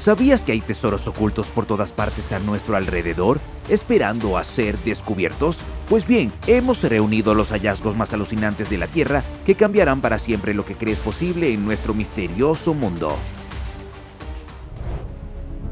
¿Sabías que hay tesoros ocultos por todas partes a nuestro alrededor, esperando a ser descubiertos? Pues bien, hemos reunido los hallazgos más alucinantes de la Tierra que cambiarán para siempre lo que crees posible en nuestro misterioso mundo.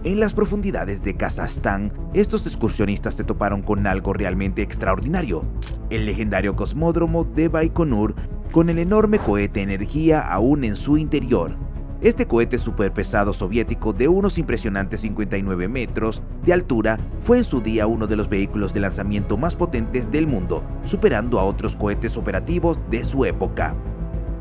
En las profundidades de Kazajstán, estos excursionistas se toparon con algo realmente extraordinario: el legendario cosmódromo de Baikonur, con el enorme cohete energía aún en su interior. Este cohete superpesado soviético de unos impresionantes 59 metros de altura fue en su día uno de los vehículos de lanzamiento más potentes del mundo, superando a otros cohetes operativos de su época.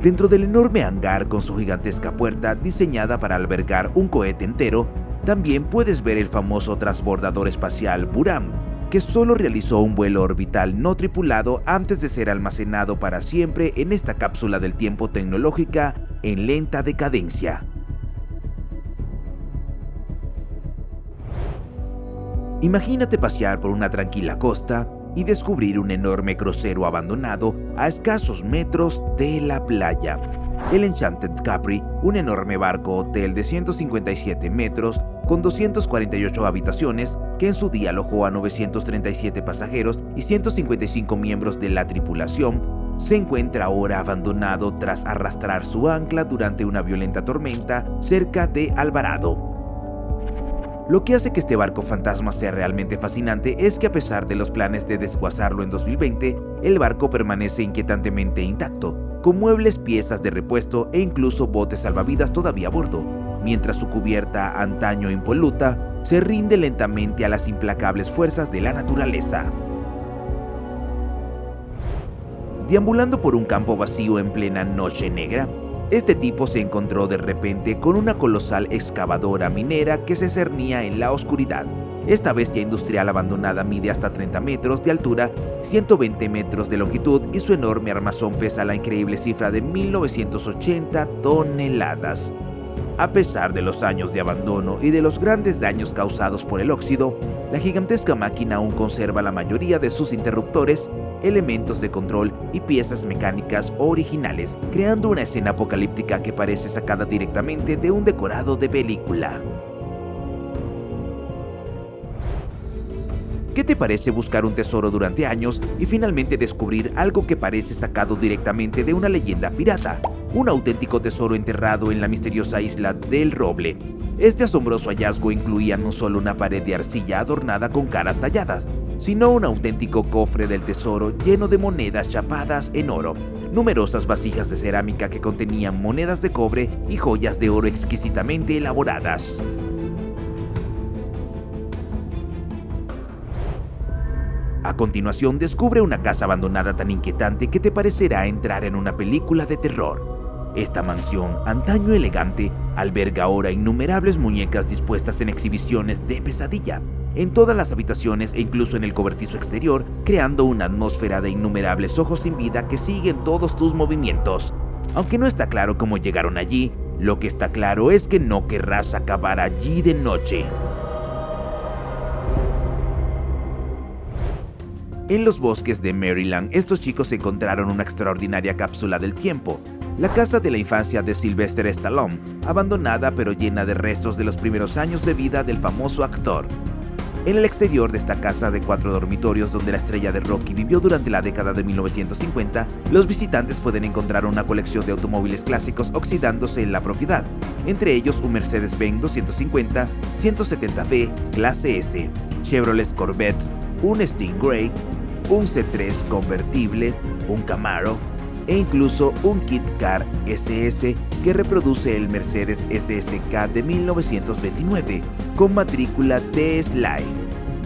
Dentro del enorme hangar con su gigantesca puerta diseñada para albergar un cohete entero, también puedes ver el famoso transbordador espacial Buran, que solo realizó un vuelo orbital no tripulado antes de ser almacenado para siempre en esta cápsula del tiempo tecnológica en lenta decadencia. Imagínate pasear por una tranquila costa y descubrir un enorme crucero abandonado a escasos metros de la playa. El Enchanted Capri, un enorme barco hotel de 157 metros con 248 habitaciones, que en su día alojó a 937 pasajeros y 155 miembros de la tripulación, se encuentra ahora abandonado tras arrastrar su ancla durante una violenta tormenta cerca de Alvarado. Lo que hace que este barco fantasma sea realmente fascinante es que, a pesar de los planes de desguazarlo en 2020, el barco permanece inquietantemente intacto, con muebles, piezas de repuesto e incluso botes salvavidas todavía a bordo, mientras su cubierta, antaño impoluta, se rinde lentamente a las implacables fuerzas de la naturaleza. Deambulando por un campo vacío en plena noche negra, este tipo se encontró de repente con una colosal excavadora minera que se cernía en la oscuridad. Esta bestia industrial abandonada mide hasta 30 metros de altura, 120 metros de longitud y su enorme armazón pesa la increíble cifra de 1980 toneladas. A pesar de los años de abandono y de los grandes daños causados por el óxido, la gigantesca máquina aún conserva la mayoría de sus interruptores, elementos de control y piezas mecánicas originales, creando una escena apocalíptica que parece sacada directamente de un decorado de película. ¿Qué te parece buscar un tesoro durante años y finalmente descubrir algo que parece sacado directamente de una leyenda pirata? Un auténtico tesoro enterrado en la misteriosa isla del Roble. Este asombroso hallazgo incluía no solo una pared de arcilla adornada con caras talladas, sino un auténtico cofre del tesoro lleno de monedas chapadas en oro, numerosas vasijas de cerámica que contenían monedas de cobre y joyas de oro exquisitamente elaboradas. A continuación, descubre una casa abandonada tan inquietante que te parecerá entrar en una película de terror. Esta mansión, antaño elegante, alberga ahora innumerables muñecas dispuestas en exhibiciones de pesadilla, en todas las habitaciones e incluso en el cobertizo exterior, creando una atmósfera de innumerables ojos sin vida que siguen todos tus movimientos. Aunque no está claro cómo llegaron allí, lo que está claro es que no querrás acabar allí de noche. En los bosques de Maryland, estos chicos encontraron una extraordinaria cápsula del tiempo, la casa de la infancia de Sylvester Stallone, abandonada pero llena de restos de los primeros años de vida del famoso actor. En el exterior de esta casa de 4 dormitorios donde la estrella de Rocky vivió durante la década de 1950, los visitantes pueden encontrar una colección de automóviles clásicos oxidándose en la propiedad, entre ellos un Mercedes-Benz 250, 170B clase S, Chevrolet Corvette, un Stingray, un C3 convertible, un Camaro e incluso un Kit Car SS que reproduce el Mercedes SSK de 1929 con matrícula T-Slide.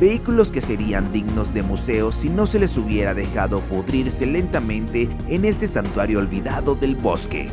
Vehículos que serían dignos de museo si no se les hubiera dejado pudrirse lentamente en este santuario olvidado del bosque.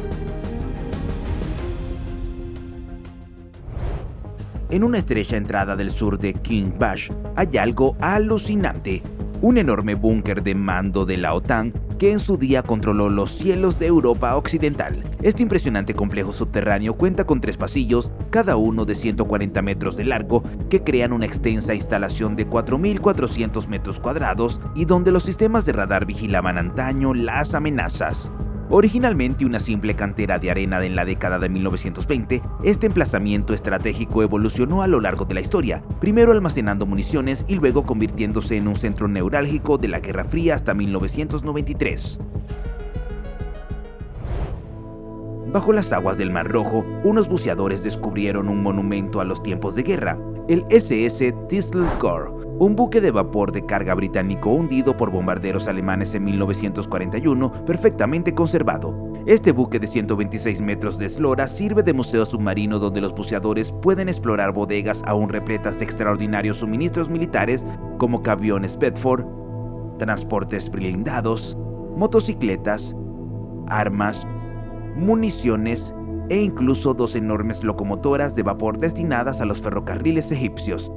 En una estrecha entrada del sur de King Bash hay algo alucinante: un enorme búnker de mando de la OTAN que en su día controló los cielos de Europa Occidental. Este impresionante complejo subterráneo cuenta con 3 pasillos, cada uno de 140 metros de largo, que crean una extensa instalación de 4.400 metros cuadrados y donde los sistemas de radar vigilaban antaño las amenazas. Originalmente una simple cantera de arena en la década de 1920, este emplazamiento estratégico evolucionó a lo largo de la historia, primero almacenando municiones y luego convirtiéndose en un centro neurálgico de la Guerra Fría hasta 1993. Bajo las aguas del Mar Rojo, unos buceadores descubrieron un monumento a los tiempos de guerra, el SS Thistledown, un buque de vapor de carga británico hundido por bombarderos alemanes en 1941, perfectamente conservado. Este buque de 126 metros de eslora sirve de museo submarino donde los buceadores pueden explorar bodegas aún repletas de extraordinarios suministros militares como aviones Bedford, transportes blindados, motocicletas, armas, municiones e incluso 2 enormes locomotoras de vapor destinadas a los ferrocarriles egipcios.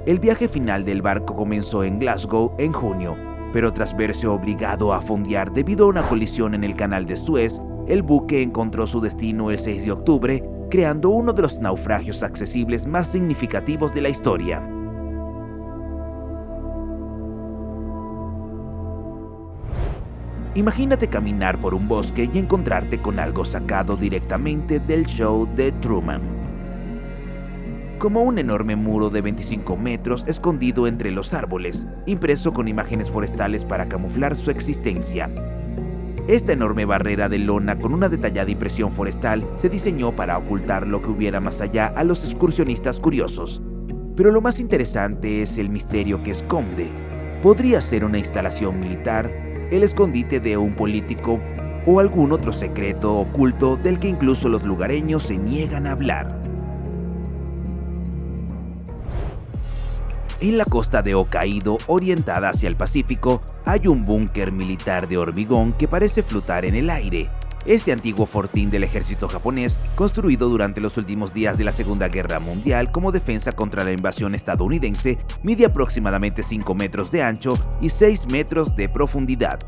El viaje final del barco comenzó en Glasgow en junio, pero tras verse obligado a fondear debido a una colisión en el canal de Suez, el buque encontró su destino el 6 de octubre, creando uno de los naufragios accesibles más significativos de la historia. Imagínate caminar por un bosque y encontrarte con algo sacado directamente del show de Truman. Como un enorme muro de 25 metros escondido entre los árboles, impreso con imágenes forestales para camuflar su existencia. Esta enorme barrera de lona con una detallada impresión forestal se diseñó para ocultar lo que hubiera más allá a los excursionistas curiosos. Pero lo más interesante es el misterio que esconde. Podría ser una instalación militar, el escondite de un político o algún otro secreto oculto del que incluso los lugareños se niegan a hablar. En la costa de Hokkaido, orientada hacia el Pacífico, hay un búnker militar de hormigón que parece flotar en el aire. Este antiguo fortín del ejército japonés, construido durante los últimos días de la Segunda Guerra Mundial como defensa contra la invasión estadounidense, mide aproximadamente 5 metros de ancho y 6 metros de profundidad.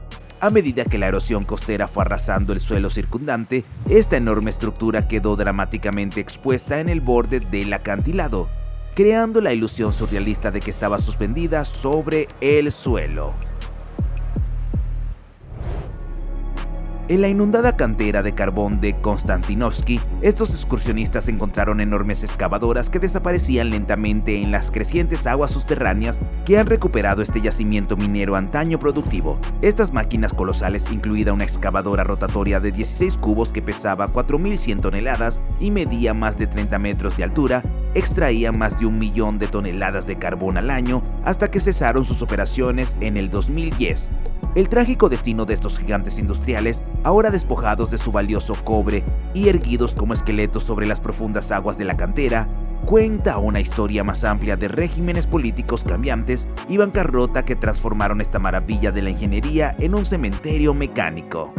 A medida que la erosión costera fue arrasando el suelo circundante, esta enorme estructura quedó dramáticamente expuesta en el borde del acantilado, creando la ilusión surrealista de que estaba suspendida sobre el suelo. En la inundada cantera de carbón de Konstantinovsky, estos excursionistas encontraron enormes excavadoras que desaparecían lentamente en las crecientes aguas subterráneas que han recuperado este yacimiento minero antaño productivo. Estas máquinas colosales, incluida una excavadora rotatoria de 16 cubos que pesaba 4.100 toneladas y medía más de 30 metros de altura, extraían más de 1 millón de toneladas de carbón al año hasta que cesaron sus operaciones en el 2010. El trágico destino de estos gigantes industriales, ahora despojados de su valioso cobre y erguidos como esqueletos sobre las profundas aguas de la cantera, cuenta una historia más amplia de regímenes políticos cambiantes y bancarrota que transformaron esta maravilla de la ingeniería en un cementerio mecánico.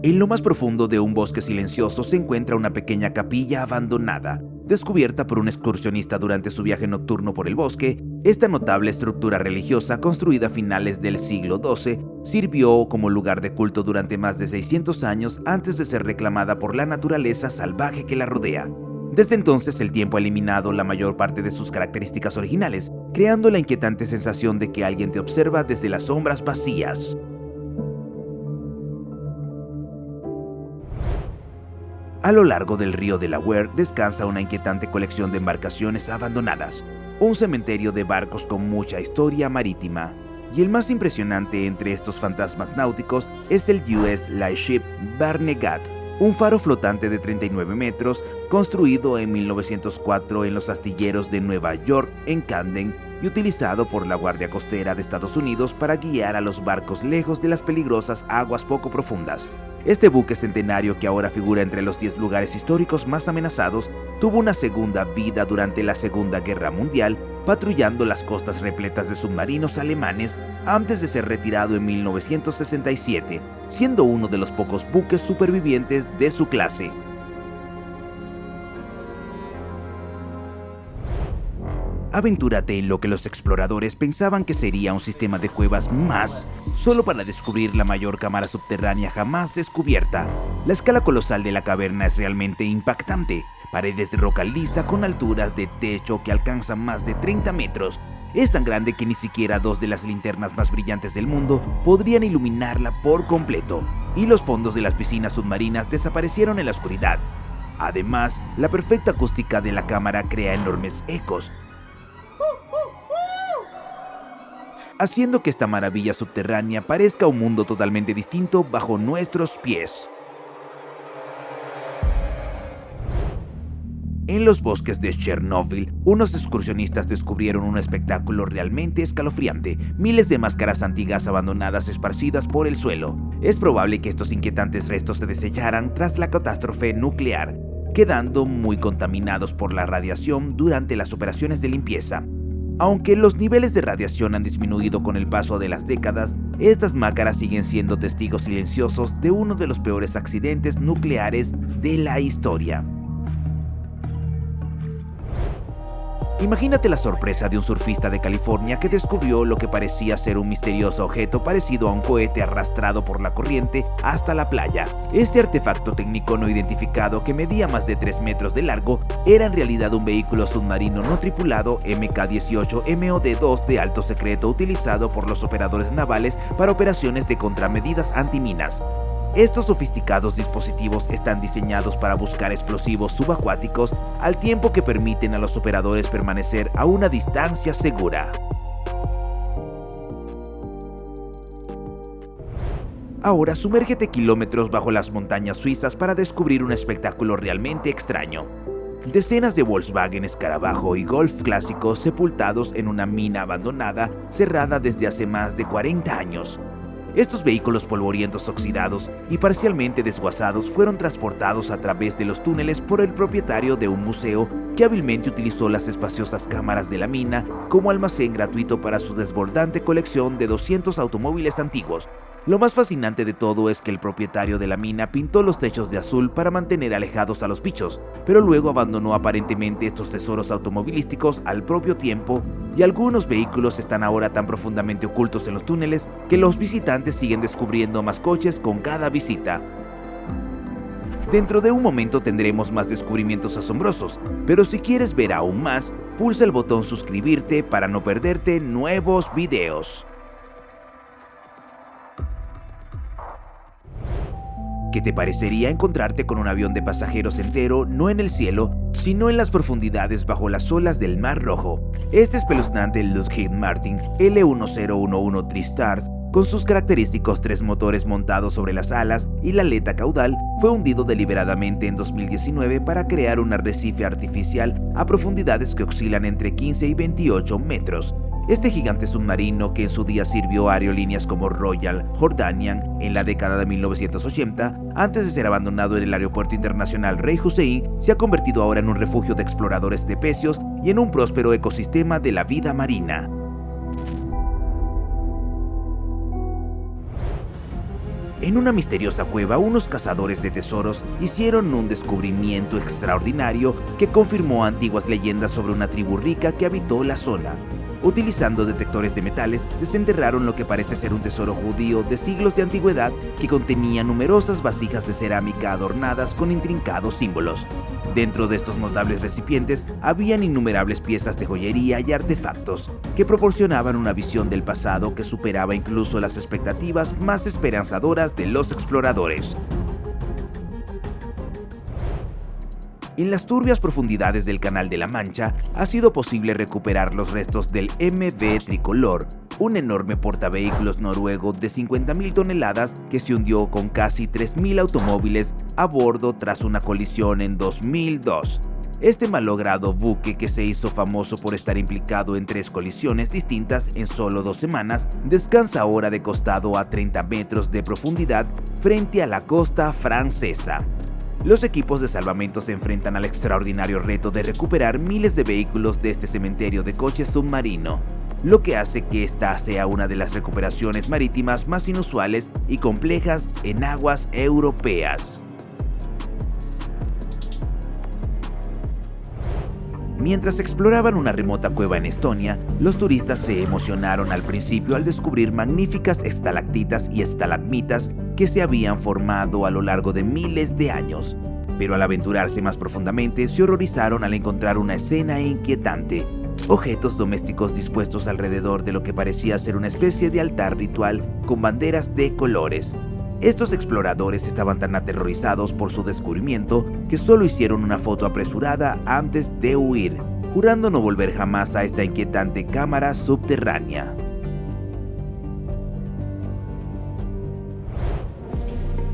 En lo más profundo de un bosque silencioso se encuentra una pequeña capilla abandonada. Descubierta por un excursionista durante su viaje nocturno por el bosque, esta notable estructura religiosa, construida a finales del siglo XII, sirvió como lugar de culto durante más de 600 años antes de ser reclamada por la naturaleza salvaje que la rodea. Desde entonces, el tiempo ha eliminado la mayor parte de sus características originales, creando la inquietante sensación de que alguien te observa desde las sombras vacías. A lo largo del río Delaware descansa una inquietante colección de embarcaciones abandonadas, un cementerio de barcos con mucha historia marítima. Y el más impresionante entre estos fantasmas náuticos es el US Lightship Barnegat, un faro flotante de 39 metros construido en 1904 en los astilleros de Nueva York en Camden y utilizado por la Guardia Costera de Estados Unidos para guiar a los barcos lejos de las peligrosas aguas poco profundas. Este buque centenario, que ahora figura entre los 10 lugares históricos más amenazados, tuvo una segunda vida durante la Segunda Guerra Mundial, patrullando las costas repletas de submarinos alemanes antes de ser retirado en 1967, siendo uno de los pocos buques supervivientes de su clase. Aventúrate en lo que los exploradores pensaban que sería un sistema de cuevas más, solo para descubrir la mayor cámara subterránea jamás descubierta. La escala colosal de la caverna es realmente impactante. Paredes de roca lisa con alturas de techo que alcanzan más de 30 metros, Es tan grande que ni siquiera dos de las linternas más brillantes del mundo podrían iluminarla por completo, y los fondos de las piscinas submarinas desaparecieron en la oscuridad. Además, la perfecta acústica de la cámara crea enormes ecos, haciendo que esta maravilla subterránea parezca un mundo totalmente distinto bajo nuestros pies. En los bosques de Chernóbil, unos excursionistas descubrieron un espectáculo realmente escalofriante: miles de máscaras antiguas abandonadas esparcidas por el suelo. Es probable que estos inquietantes restos se desecharan tras la catástrofe nuclear, quedando muy contaminados por la radiación durante las operaciones de limpieza. Aunque los niveles de radiación han disminuido con el paso de las décadas, estas máscaras siguen siendo testigos silenciosos de uno de los peores accidentes nucleares de la historia. Imagínate la sorpresa de un surfista de California que descubrió lo que parecía ser un misterioso objeto parecido a un cohete arrastrado por la corriente hasta la playa. Este artefacto técnico no identificado, que medía más de 3 metros de largo, era en realidad un vehículo submarino no tripulado Mk-18 MOD-2 de alto secreto utilizado por los operadores navales para operaciones de contramedidas antiminas. Estos sofisticados dispositivos están diseñados para buscar explosivos subacuáticos, al tiempo que permiten a los operadores permanecer a una distancia segura. Ahora sumérgete kilómetros bajo las montañas suizas para descubrir un espectáculo realmente extraño. Decenas de Volkswagen Escarabajo y Golf clásicos sepultados en una mina abandonada cerrada desde hace más de 40 años. Estos vehículos polvorientos, oxidados y parcialmente desguazados fueron transportados a través de los túneles por el propietario de un museo que hábilmente utilizó las espaciosas cámaras de la mina como almacén gratuito para su desbordante colección de 200 automóviles antiguos. Lo más fascinante de todo es que el propietario de la mina pintó los techos de azul para mantener alejados a los bichos, pero luego abandonó aparentemente estos tesoros automovilísticos al propio tiempo, y algunos vehículos están ahora tan profundamente ocultos en los túneles que los visitantes siguen descubriendo más coches con cada visita. Dentro de un momento tendremos más descubrimientos asombrosos, pero si quieres ver aún más, pulsa el botón suscribirte para no perderte nuevos videos. ¿Qué te parecería encontrarte con un avión de pasajeros entero, no en el cielo, sino en las profundidades bajo las olas del Mar Rojo? Este espeluznante Lockheed Martin L1011 TriStar, con sus característicos 3 motores montados sobre las alas y la aleta caudal, fue hundido deliberadamente en 2019 para crear un arrecife artificial a profundidades que oscilan entre 15 y 28 metros. Este gigante submarino, que en su día sirvió a aerolíneas como Royal Jordanian en la década de 1980, antes de ser abandonado en el Aeropuerto Internacional Rey Hussein, se ha convertido ahora en un refugio de exploradores de pecios y en un próspero ecosistema de la vida marina. En una misteriosa cueva, unos cazadores de tesoros hicieron un descubrimiento extraordinario que confirmó antiguas leyendas sobre una tribu rica que habitó la zona. Utilizando detectores de metales, desenterraron lo que parece ser un tesoro judío de siglos de antigüedad que contenía numerosas vasijas de cerámica adornadas con intrincados símbolos. Dentro de estos notables recipientes habían innumerables piezas de joyería y artefactos que proporcionaban una visión del pasado que superaba incluso las expectativas más esperanzadoras de los exploradores. En las turbias profundidades del Canal de la Mancha ha sido posible recuperar los restos del MV Tricolor, un enorme portavehículos noruego de 50.000 toneladas que se hundió con casi 3.000 automóviles a bordo tras una colisión en 2002. Este malogrado buque, que se hizo famoso por estar implicado en 3 colisiones distintas en solo 2 semanas, descansa ahora de costado a 30 metros de profundidad frente a la costa francesa. Los equipos de salvamento se enfrentan al extraordinario reto de recuperar miles de vehículos de este cementerio de coches submarino, lo que hace que esta sea una de las recuperaciones marítimas más inusuales y complejas en aguas europeas. Mientras exploraban una remota cueva en Estonia, los turistas se emocionaron al principio al descubrir magníficas estalactitas y estalagmitas que se habían formado a lo largo de miles de años. Pero al aventurarse más profundamente, se horrorizaron al encontrar una escena inquietante. Objetos domésticos dispuestos alrededor de lo que parecía ser una especie de altar ritual con banderas de colores. Estos exploradores estaban tan aterrorizados por su descubrimiento que solo hicieron una foto apresurada antes de huir, jurando no volver jamás a esta inquietante cámara subterránea.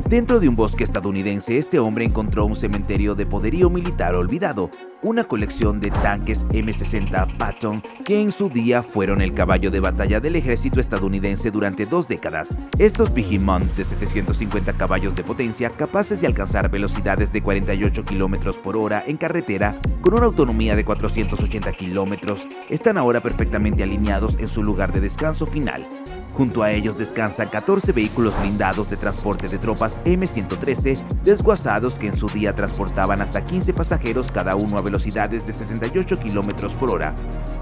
Dentro de un bosque estadounidense, este hombre encontró un cementerio de poderío militar olvidado, una colección de tanques M60 Patton que en su día fueron el caballo de batalla del ejército estadounidense durante 2 décadas. Estos Behemoth de 750 caballos de potencia, capaces de alcanzar velocidades de 48 km por hora en carretera con una autonomía de 480 km, están ahora perfectamente alineados en su lugar de descanso final. Junto a ellos descansan 14 vehículos blindados de transporte de tropas M113 desguazados que en su día transportaban hasta 15 pasajeros cada uno a velocidades de 68 km por hora,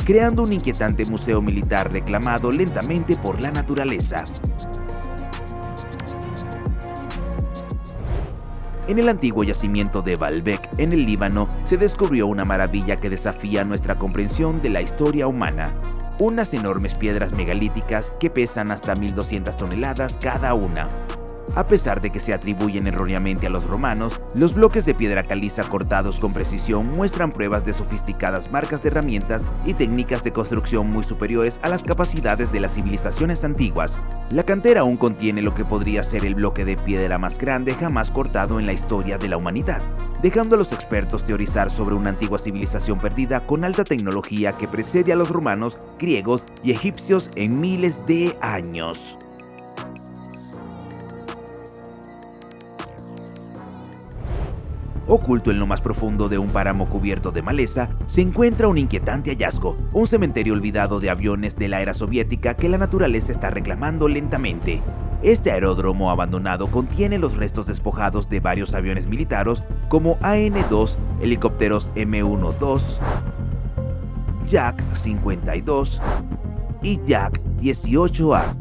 creando un inquietante museo militar reclamado lentamente por la naturaleza. En el antiguo yacimiento de Baalbek, en el Líbano, se descubrió una maravilla que desafía nuestra comprensión de la historia humana. Unas enormes piedras megalíticas que pesan hasta 1200 toneladas cada una. A pesar de que se atribuyen erróneamente a los romanos, los bloques de piedra caliza cortados con precisión muestran pruebas de sofisticadas marcas de herramientas y técnicas de construcción muy superiores a las capacidades de las civilizaciones antiguas. La cantera aún contiene lo que podría ser el bloque de piedra más grande jamás cortado en la historia de la humanidad, dejando a los expertos teorizar sobre una antigua civilización perdida con alta tecnología que precede a los romanos, griegos y egipcios en miles de años. Oculto en lo más profundo de un páramo cubierto de maleza, se encuentra un inquietante hallazgo, un cementerio olvidado de aviones de la era soviética que la naturaleza está reclamando lentamente. Este aeródromo abandonado contiene los restos despojados de varios aviones militares como AN-2, helicópteros M1-2, Yak-52 y Yak-18A,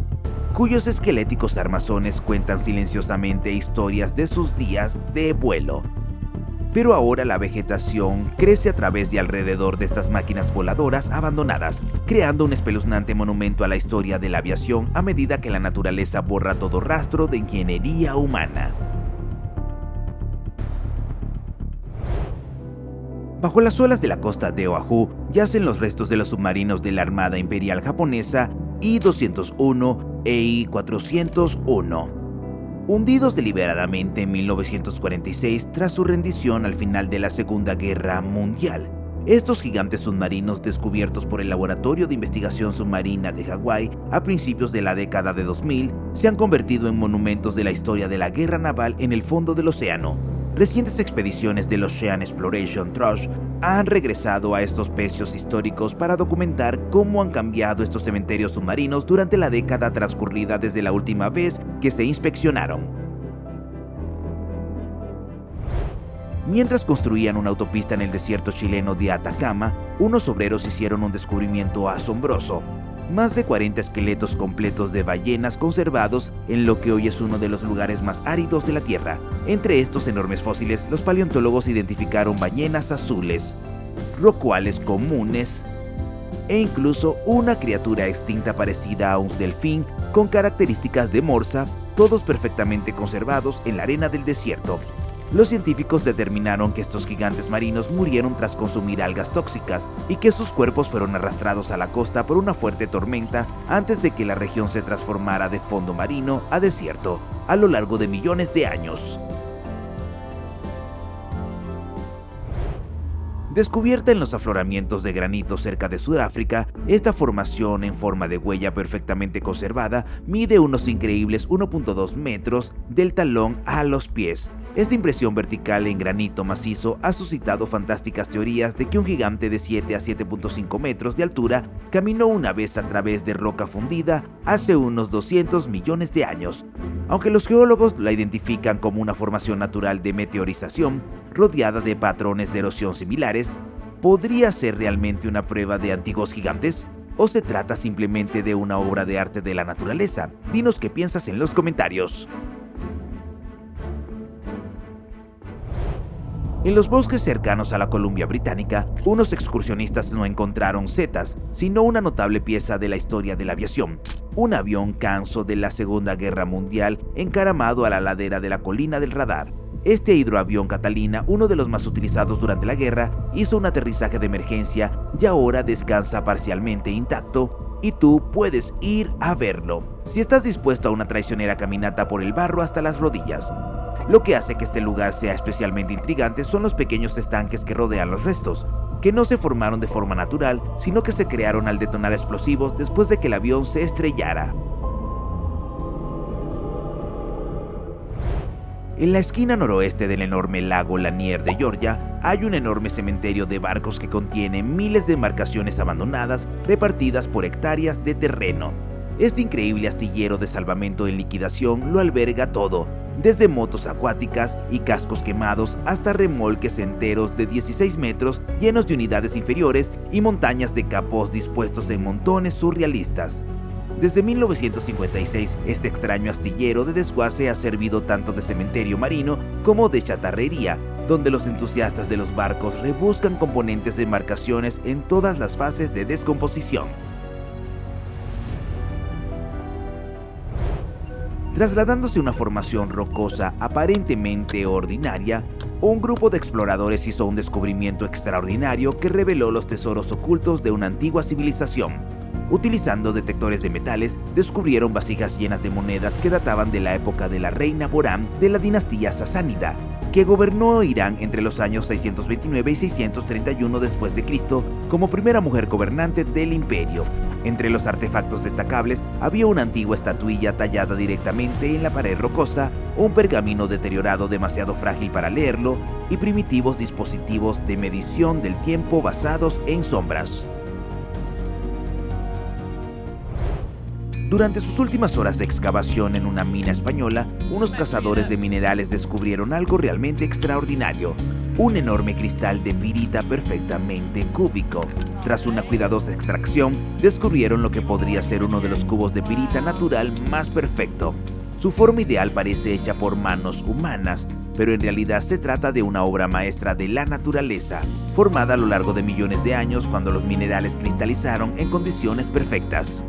cuyos esqueléticos armazones cuentan silenciosamente historias de sus días de vuelo. Pero ahora la vegetación crece a través y alrededor de estas máquinas voladoras abandonadas, creando un espeluznante monumento a la historia de la aviación a medida que la naturaleza borra todo rastro de ingeniería humana. Bajo las olas de la costa de Oahu yacen los restos de los submarinos de la Armada Imperial Japonesa I-201 e I-401. Hundidos deliberadamente en 1946 tras su rendición al final de la Segunda Guerra Mundial. Estos gigantes submarinos descubiertos por el Laboratorio de Investigación Submarina de Hawái a principios de la década de 2000 se han convertido en monumentos de la historia de la guerra naval en el fondo del océano. Recientes expediciones del Ocean Exploration Trust han regresado a estos pecios históricos para documentar cómo han cambiado estos cementerios submarinos durante la década transcurrida desde la última vez que se inspeccionaron. Mientras construían una autopista en el desierto chileno de Atacama, unos obreros hicieron un descubrimiento asombroso. Más de 40 esqueletos completos de ballenas conservados en lo que hoy es uno de los lugares más áridos de la Tierra. Entre estos enormes fósiles, los paleontólogos identificaron ballenas azules, rorcuales comunes e incluso una criatura extinta parecida a un delfín con características de morsa, todos perfectamente conservados en la arena del desierto. Los científicos determinaron que estos gigantes marinos murieron tras consumir algas tóxicas y que sus cuerpos fueron arrastrados a la costa por una fuerte tormenta antes de que la región se transformara de fondo marino a desierto a lo largo de millones de años. Descubierta en los afloramientos de granito cerca de Sudáfrica, esta formación en forma de huella perfectamente conservada mide unos increíbles 1.2 metros del talón a los pies. Esta impresión vertical en granito macizo ha suscitado fantásticas teorías de que un gigante de 7 a 7.5 metros de altura caminó una vez a través de roca fundida hace unos 200 millones de años. Aunque los geólogos la identifican como una formación natural de meteorización, rodeada de patrones de erosión similares, ¿podría ser realmente una prueba de antiguos gigantes? ¿O se trata simplemente de una obra de arte de la naturaleza? Dinos qué piensas en los comentarios. En los bosques cercanos a la Columbia Británica, unos excursionistas no encontraron setas, sino una notable pieza de la historia de la aviación, un avión Canso de la Segunda Guerra Mundial encaramado a la ladera de la colina del radar. Este hidroavión Catalina, uno de los más utilizados durante la guerra, hizo un aterrizaje de emergencia y ahora descansa parcialmente intacto, y tú puedes ir a verlo, si estás dispuesto a una traicionera caminata por el barro hasta las rodillas. Lo que hace que este lugar sea especialmente intrigante son los pequeños estanques que rodean los restos, que no se formaron de forma natural, sino que se crearon al detonar explosivos después de que el avión se estrellara. En la esquina noroeste del enorme lago Lanier de Georgia, hay un enorme cementerio de barcos que contiene miles de embarcaciones abandonadas repartidas por hectáreas de terreno. Este increíble astillero de salvamento en liquidación lo alberga todo, desde motos acuáticas y cascos quemados hasta remolques enteros de 16 metros llenos de unidades inferiores y montañas de capós dispuestos en montones surrealistas. Desde 1956, este extraño astillero de desguace ha servido tanto de cementerio marino como de chatarrería, donde los entusiastas de los barcos rebuscan componentes de embarcaciones en todas las fases de descomposición. Trasladándose a una formación rocosa aparentemente ordinaria, un grupo de exploradores hizo un descubrimiento extraordinario que reveló los tesoros ocultos de una antigua civilización. Utilizando detectores de metales, descubrieron vasijas llenas de monedas que databan de la época de la reina Borán de la dinastía sasánida, que gobernó Irán entre los años 629 y 631 después de Cristo como primera mujer gobernante del imperio. Entre los artefactos destacables había una antigua estatuilla tallada directamente en la pared rocosa, un pergamino deteriorado demasiado frágil para leerlo y primitivos dispositivos de medición del tiempo basados en sombras. Durante sus últimas horas de excavación en una mina española, unos cazadores de minerales descubrieron algo realmente extraordinario: un enorme cristal de pirita perfectamente cúbico. Tras una cuidadosa extracción, descubrieron lo que podría ser uno de los cubos de pirita natural más perfecto. Su forma ideal parece hecha por manos humanas, pero en realidad se trata de una obra maestra de la naturaleza, formada a lo largo de millones de años cuando los minerales cristalizaron en condiciones perfectas.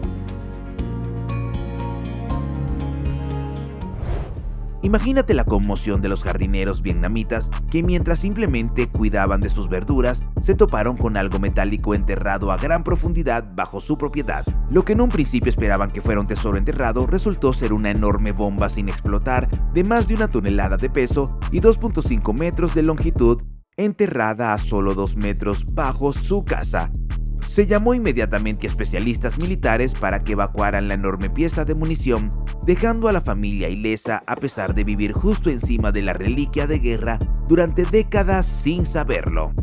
Imagínate la conmoción de los jardineros vietnamitas que, mientras simplemente cuidaban de sus verduras, se toparon con algo metálico enterrado a gran profundidad bajo su propiedad. Lo que en un principio esperaban que fuera un tesoro enterrado resultó ser una enorme bomba sin explotar de más de 1 tonelada de peso y 2.5 metros de longitud, enterrada a solo 2 metros bajo su casa. Se llamó inmediatamente a especialistas militares para que evacuaran la enorme pieza de munición, dejando a la familia ilesa a pesar de vivir justo encima de la reliquia de guerra durante décadas sin saberlo.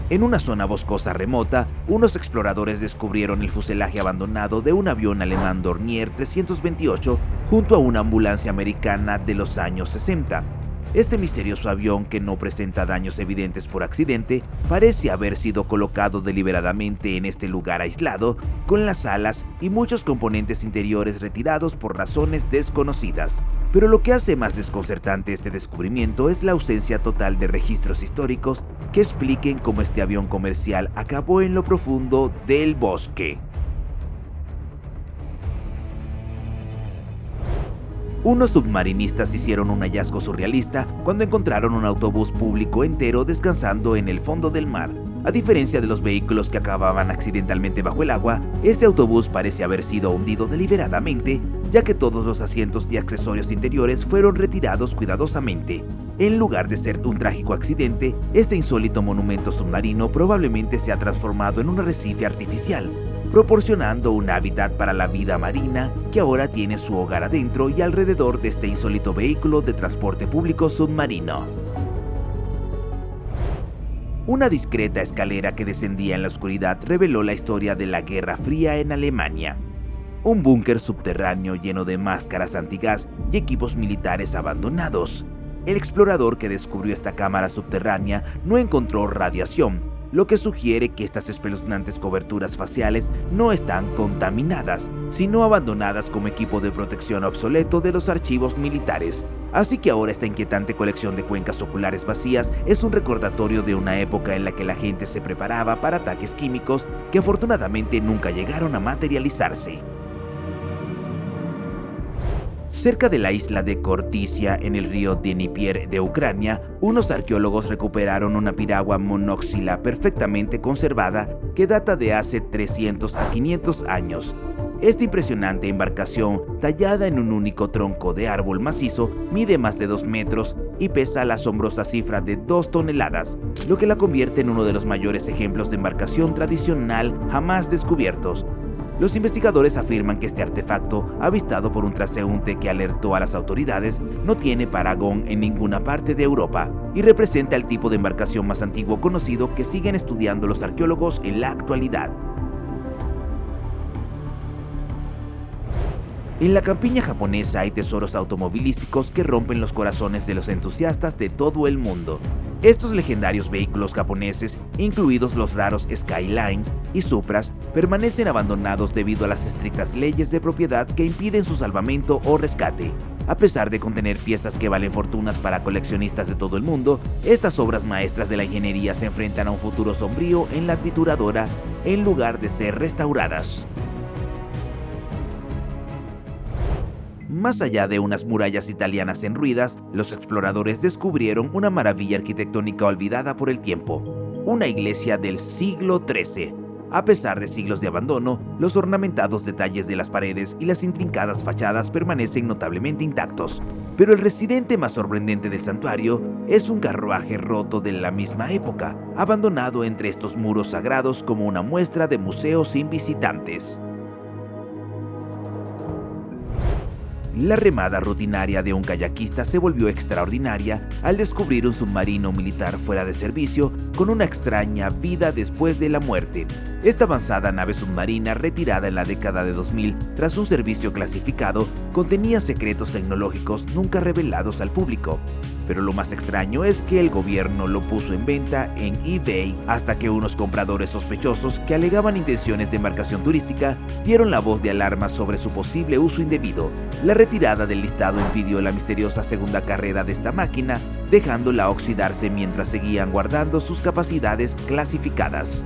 En una zona boscosa remota, unos exploradores descubrieron el fuselaje abandonado de un avión alemán Dornier 328 junto a una ambulancia americana de los años 60. Este misterioso avión, que no presenta daños evidentes por accidente, parece haber sido colocado deliberadamente en este lugar aislado, con las alas y muchos componentes interiores retirados por razones desconocidas. Pero lo que hace más desconcertante este descubrimiento es la ausencia total de registros históricos que expliquen cómo este avión comercial acabó en lo profundo del bosque. Unos submarinistas hicieron un hallazgo surrealista cuando encontraron un autobús público entero descansando en el fondo del mar. A diferencia de los vehículos que acababan accidentalmente bajo el agua, este autobús parece haber sido hundido deliberadamente, ya que todos los asientos y accesorios interiores fueron retirados cuidadosamente. En lugar de ser un trágico accidente, este insólito monumento submarino probablemente se ha transformado en un arrecife artificial, proporcionando un hábitat para la vida marina que ahora tiene su hogar adentro y alrededor de este insólito vehículo de transporte público submarino. Una discreta escalera que descendía en la oscuridad reveló la historia de la Guerra Fría en Alemania. Un búnker subterráneo lleno de máscaras antigas y equipos militares abandonados. El explorador que descubrió esta cámara subterránea no encontró radiación, lo que sugiere que estas espeluznantes coberturas faciales no están contaminadas, sino abandonadas como equipo de protección obsoleto de los archivos militares. Así que ahora esta inquietante colección de cuencas oculares vacías es un recordatorio de una época en la que la gente se preparaba para ataques químicos que afortunadamente nunca llegaron a materializarse. Cerca de la isla de Khortytsia, en el río Dnieper de Ucrania, unos arqueólogos recuperaron una piragua monóxila perfectamente conservada que data de hace 300 a 500 años. Esta impresionante embarcación, tallada en un único tronco de árbol macizo, mide más de 2 metros y pesa la asombrosa cifra de 2 toneladas, lo que la convierte en uno de los mayores ejemplos de embarcación tradicional jamás descubiertos. Los investigadores afirman que este artefacto, avistado por un transeúnte que alertó a las autoridades, no tiene parangón en ninguna parte de Europa y representa el tipo de embarcación más antiguo conocido que siguen estudiando los arqueólogos en la actualidad. En la campiña japonesa hay tesoros automovilísticos que rompen los corazones de los entusiastas de todo el mundo. Estos legendarios vehículos japoneses, incluidos los raros Skylines y Supras, permanecen abandonados debido a las estrictas leyes de propiedad que impiden su salvamento o rescate. A pesar de contener piezas que valen fortunas para coleccionistas de todo el mundo, estas obras maestras de la ingeniería se enfrentan a un futuro sombrío en la trituradora en lugar de ser restauradas. Más allá de unas murallas italianas en ruinas, los exploradores descubrieron una maravilla arquitectónica olvidada por el tiempo, una iglesia del siglo XIII. A pesar de siglos de abandono, los ornamentados detalles de las paredes y las intrincadas fachadas permanecen notablemente intactos. Pero el residente más sorprendente del santuario es un carruaje roto de la misma época, abandonado entre estos muros sagrados como una muestra de museo sin visitantes. La remada rutinaria de un kayakista se volvió extraordinaria al descubrir un submarino militar fuera de servicio con una extraña vida después de la muerte. Esta avanzada nave submarina, retirada en la década de 2000 tras un servicio clasificado, contenía secretos tecnológicos nunca revelados al público. Pero lo más extraño es que el gobierno lo puso en venta en eBay hasta que unos compradores sospechosos que alegaban intenciones de embarcación turística dieron la voz de alarma sobre su posible uso indebido. La retirada del listado impidió la misteriosa segunda carrera de esta máquina, dejándola oxidarse mientras seguían guardando sus capacidades clasificadas.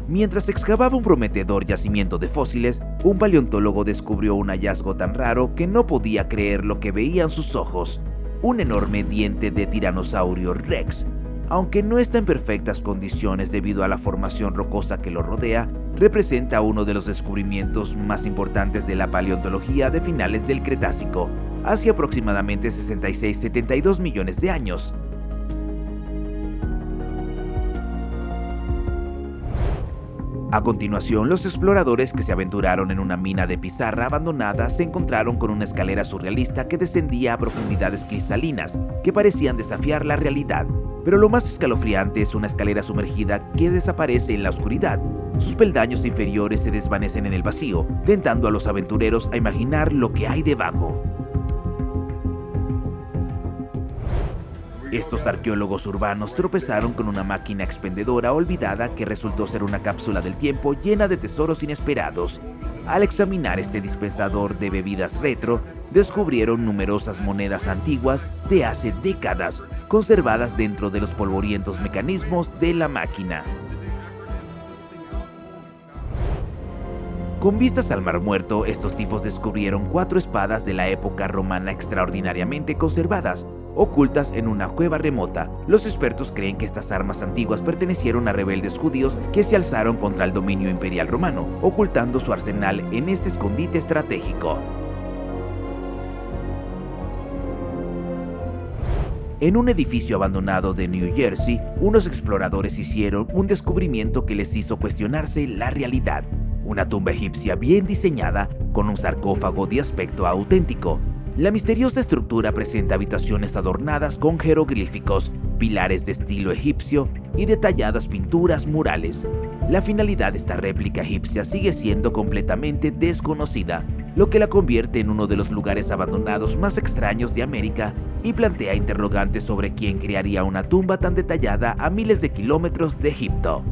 Mientras excavaba un prometedor yacimiento de fósiles, un paleontólogo descubrió un hallazgo tan raro que no podía creer lo que veían sus ojos: un enorme diente de tiranosaurio Rex. Aunque no está en perfectas condiciones debido a la formación rocosa que lo rodea, representa uno de los descubrimientos más importantes de la paleontología de finales del Cretácico, hace aproximadamente 66-72 millones de años. A continuación, los exploradores que se aventuraron en una mina de pizarra abandonada se encontraron con una escalera surrealista que descendía a profundidades cristalinas que parecían desafiar la realidad. Pero lo más escalofriante es una escalera sumergida que desaparece en la oscuridad. Sus peldaños inferiores se desvanecen en el vacío, tentando a los aventureros a imaginar lo que hay debajo. Estos arqueólogos urbanos tropezaron con una máquina expendedora olvidada que resultó ser una cápsula del tiempo llena de tesoros inesperados. Al examinar este dispensador de bebidas retro, descubrieron numerosas monedas antiguas de hace décadas, conservadas dentro de los polvorientos mecanismos de la máquina. Con vistas al Mar Muerto, estos tipos descubrieron 4 espadas de la época romana extraordinariamente conservadas, ocultas en una cueva remota. Los expertos creen que estas armas antiguas pertenecieron a rebeldes judíos que se alzaron contra el dominio imperial romano, ocultando su arsenal en este escondite estratégico. En un edificio abandonado de New Jersey, unos exploradores hicieron un descubrimiento que les hizo cuestionarse la realidad. Una tumba egipcia bien diseñada, con un sarcófago de aspecto auténtico. La misteriosa estructura presenta habitaciones adornadas con jeroglíficos, pilares de estilo egipcio y detalladas pinturas murales. La finalidad de esta réplica egipcia sigue siendo completamente desconocida, lo que la convierte en uno de los lugares abandonados más extraños de América y plantea interrogantes sobre quién crearía una tumba tan detallada a miles de kilómetros de Egipto.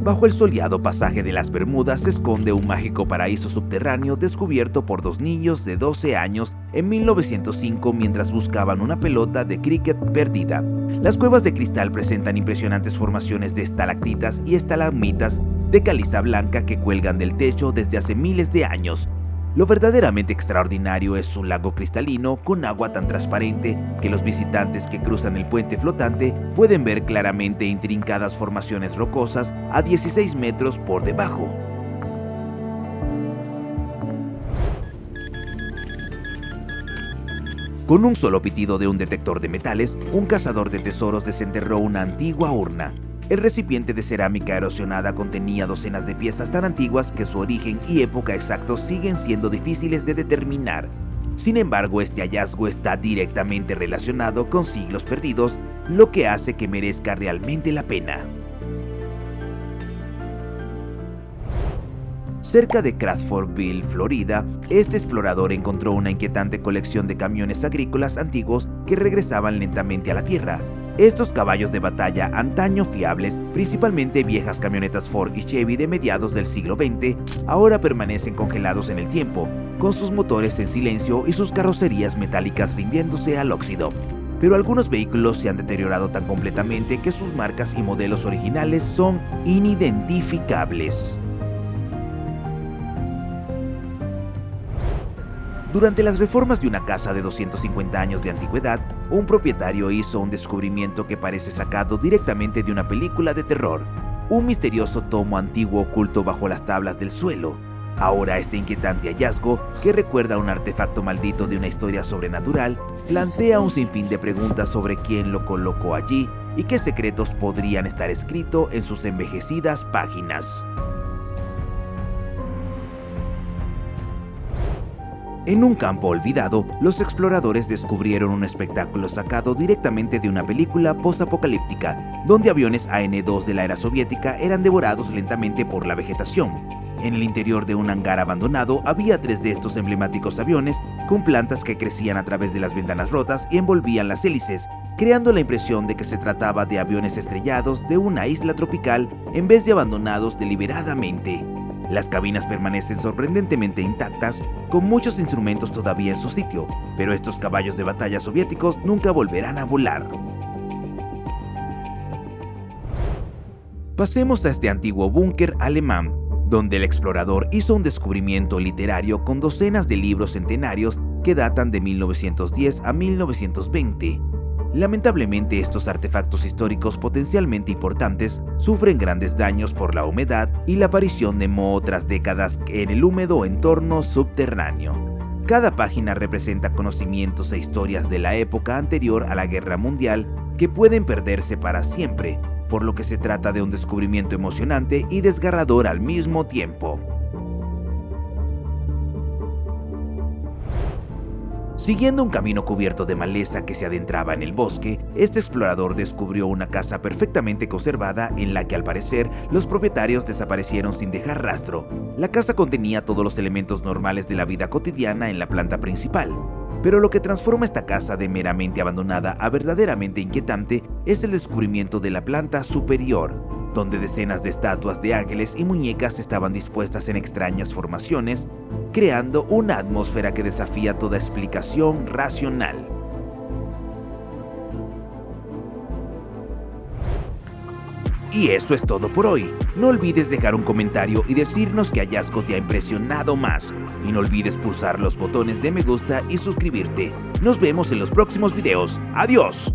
Bajo el soleado pasaje de las Bermudas se esconde un mágico paraíso subterráneo descubierto por dos niños de 12 años en 1905 mientras buscaban una pelota de cricket perdida. Las cuevas de cristal presentan impresionantes formaciones de estalactitas y estalagmitas de caliza blanca que cuelgan del techo desde hace miles de años. Lo verdaderamente extraordinario es un lago cristalino con agua tan transparente que los visitantes que cruzan el puente flotante pueden ver claramente intrincadas formaciones rocosas a 16 metros por debajo. Con un solo pitido de un detector de metales, un cazador de tesoros desenterró una antigua urna. El recipiente de cerámica erosionada contenía docenas de piezas tan antiguas que su origen y época exactos siguen siendo difíciles de determinar. Sin embargo, este hallazgo está directamente relacionado con siglos perdidos, lo que hace que merezca realmente la pena. Cerca de Crawfordville, Florida, este explorador encontró una inquietante colección de camiones agrícolas antiguos que regresaban lentamente a la tierra. Estos caballos de batalla antaño fiables, principalmente viejas camionetas Ford y Chevy de mediados del siglo XX, ahora permanecen congelados en el tiempo, con sus motores en silencio y sus carrocerías metálicas rindiéndose al óxido. Pero algunos vehículos se han deteriorado tan completamente que sus marcas y modelos originales son inidentificables. Durante las reformas de una casa de 250 años de antigüedad, un propietario hizo un descubrimiento que parece sacado directamente de una película de terror: un misterioso tomo antiguo oculto bajo las tablas del suelo. Ahora este inquietante hallazgo, que recuerda a un artefacto maldito de una historia sobrenatural, plantea un sinfín de preguntas sobre quién lo colocó allí y qué secretos podrían estar escritos en sus envejecidas páginas. En un campo olvidado, los exploradores descubrieron un espectáculo sacado directamente de una película posapocalíptica, donde aviones AN-2 de la era soviética eran devorados lentamente por la vegetación. En el interior de un hangar abandonado había 3 de estos emblemáticos aviones, con plantas que crecían a través de las ventanas rotas y envolvían las hélices, creando la impresión de que se trataba de aviones estrellados de una isla tropical en vez de abandonados deliberadamente. Las cabinas permanecen sorprendentemente intactas, con muchos instrumentos todavía en su sitio, pero estos caballos de batalla soviéticos nunca volverán a volar. Pasemos a este antiguo búnker alemán, donde el explorador hizo un descubrimiento literario con docenas de libros centenarios que datan de 1910 a 1920. Lamentablemente, estos artefactos históricos potencialmente importantes sufren grandes daños por la humedad y la aparición de moho tras décadas en el húmedo entorno subterráneo. Cada página representa conocimientos e historias de la época anterior a la Guerra Mundial que pueden perderse para siempre, por lo que se trata de un descubrimiento emocionante y desgarrador al mismo tiempo. Siguiendo un camino cubierto de maleza que se adentraba en el bosque, este explorador descubrió una casa perfectamente conservada en la que, al parecer, los propietarios desaparecieron sin dejar rastro. La casa contenía todos los elementos normales de la vida cotidiana en la planta principal. Pero lo que transforma esta casa de meramente abandonada a verdaderamente inquietante es el descubrimiento de la planta superior, donde decenas de estatuas de ángeles y muñecas estaban dispuestas en extrañas formaciones, creando una atmósfera que desafía toda explicación racional. Y eso es todo por hoy. No olvides dejar un comentario y decirnos qué hallazgo te ha impresionado más. Y no olvides pulsar los botones de me gusta y suscribirte. Nos vemos en los próximos videos. ¡Adiós!